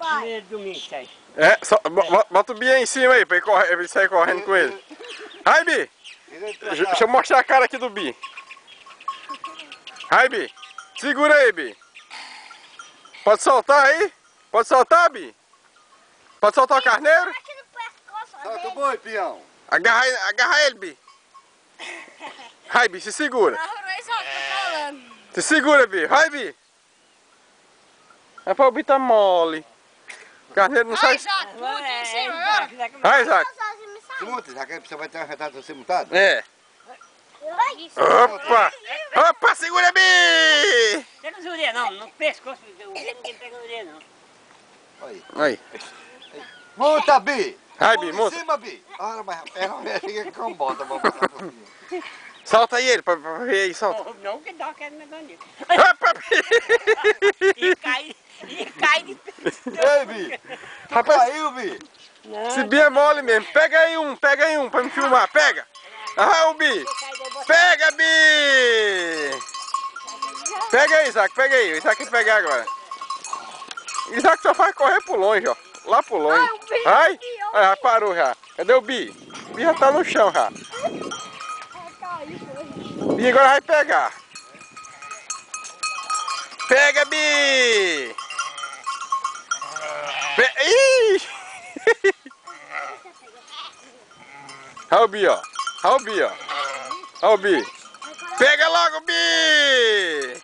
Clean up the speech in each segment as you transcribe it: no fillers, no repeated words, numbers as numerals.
primeiro domingo, sai. É, só, bota o Bi aí em cima aí, pra ele sair correndo com ele. Vai, Bi! Deixa eu mostrar a cara aqui do Bi. Vai, Bi! Segura aí, Bi! Pode soltar aí? Pode soltar, Bi? Pode soltar o carneiro? Solta o boi, peão. Agarra ele, Bi! Vai, Bi, se segura! Se segura, Bi! Vai, Bi! É pra o Bi tá mole. O carneiro não sai. Vai, Isaac! Monta, já que você vai ter arretado você montado? É! Opa! Opa, segura, Bi! Pega as orelhas, não. No pescoço, ninguém pega a orelha, não. Aí. Monta, Bi! Vai, Bi, Em monta. cima, Bi! Olha, mas fica com bota, vamos botar um pouquinho. Solta aí ele, pra ver aí, solta. Não, que dá aquele negócio ali. Opa, E cai de pé. Ei, Bi! Rapaz, Caiu, Bi! esse Bi é mole mesmo. Pega aí um pra me filmar. Pega! Ah, o Bi! Pega, Bi! Pega aí, Isaac, pega aí. O Isaac vai pegar agora. O Isaac só faz correr pro longe, ó. Lá pro longe. Vai! Ah, já parou já. Cadê o Bi? O Bi já tá no chão já. O Bi agora vai pegar. Pega, Bi! Ih! Olha o Bi, ó. Olha o Bi, ó. Olha o Bi. Pega logo, Bi!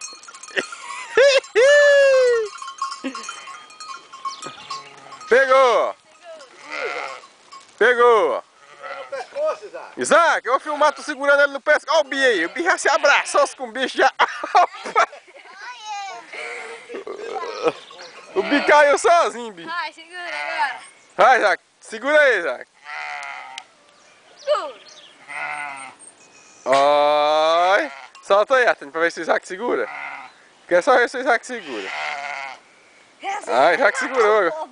Pegou! Pegou! Isaac, eu vou filmar, tô segurando ele no pescoço. Olha o Bi aí. O Bi já se abraçou com o bicho já. O Bi caiu sozinho, Bi. Vai, segura agora. Vai, Isaac. Segura aí, Isaac. Segura. Oi. Solta aí, Arthur, pra ver se o Isaac segura. Quer só ver se o Isaac segura. Ah, Isaac segurou.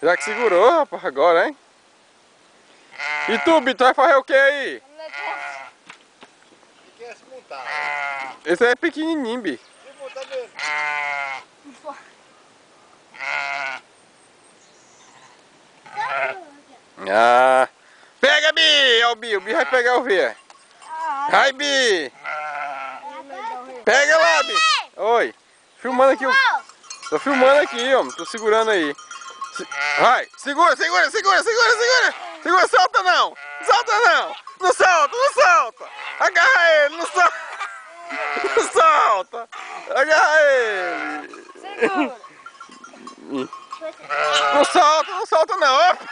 Isaac segurou, rapaz, agora, hein? E tu, Bi, tu vai fazer o que aí? Esse aí é pequenininho, Bi. Ah. Pega, Bi! Ó, o Bi vai pegar o V. Vai, Bi! Pega lá, Bi! Oi! Filmando aqui. Tô filmando aqui, ó. Tô segurando aí. Vai! Segura! Segura! Solta não! Solta não! Não solta! Não solta! Agarra ele! Não solta! Não solta! Agarra ele! Segura. Não solta não! Opa.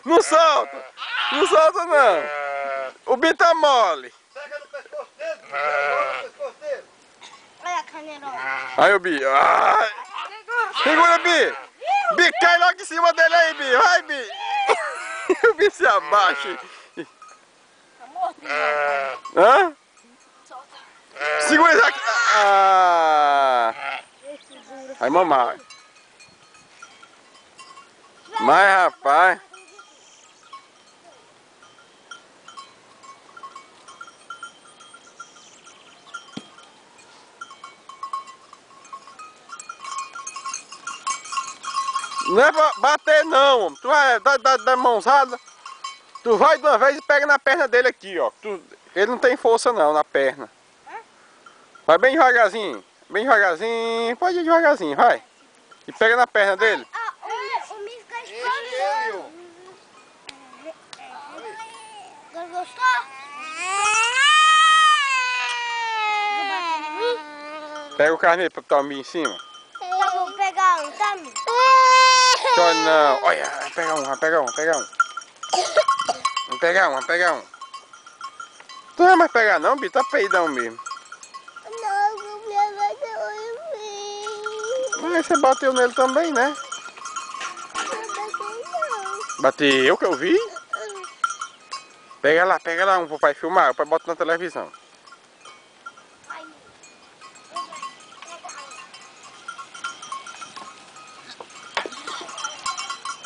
Não solta! Não solta não! O Bi tá mole! Pega no pescoço dele, no pescoço dele. Olha a caneirona. Aí o Bi! Ai. Segura, Bi! Bi, cai logo em cima dele aí, Bi! Vai, Bi! O Bi se abaixa! Tá morto. Hã? Segura isso aqui! Ah. Aí, mamãe! Mas, rapaz! Não é pra bater não, homem. Tu vai dar mãozada. Tu vai de uma vez e pega na perna dele aqui, ó. Ele não tem força não na perna. Vai bem devagarzinho. Bem devagarzinho. Pode ir devagarzinho, vai. E pega na perna dele. O milho fica espremendo. Gostou? Pega o carneiro pra botar o milho em cima. Eu vou pegar um, tá? Só não. Olha, vai pegar um. Vai pegar um. Tu não vai mais pegar não, Bi? Tá peidão mesmo. Não, eu vai ter Mas você bateu nele também, né? Bateu, que eu vi. Pega lá um pro pai filmar, o pai bota na televisão.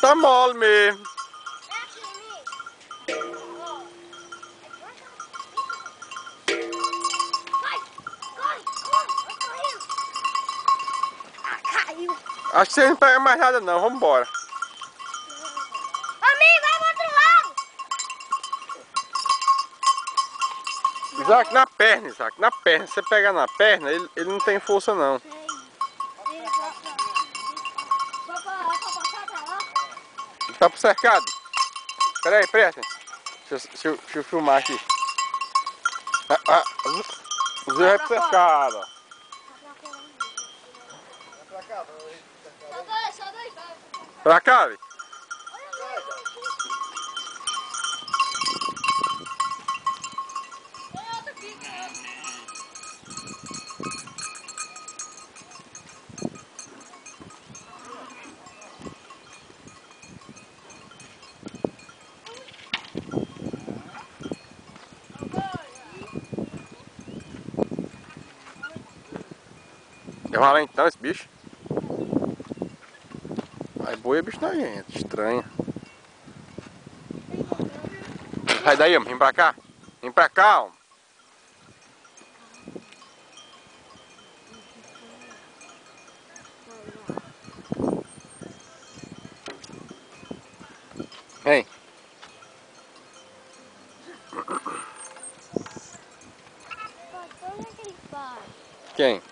Tá mole mesmo. Acho que você não pega mais nada não, vamos embora. Amigo, vai pro outro lado. Isaac, na perna, Isaac, na perna. Se você pegar na perna, ele não tem força não. Ele tá pro cercado. Pera aí, prestem. Deixa eu filmar aqui. O Zé vai pro cercado. Ó. Pra cá, velho. É valentão esse bicho. Aí boi é bicho nojento, estranho. Sai daí, homem, vem pra cá. Vem pra cá, homem. Vem. Olha o que ele faz. Quem?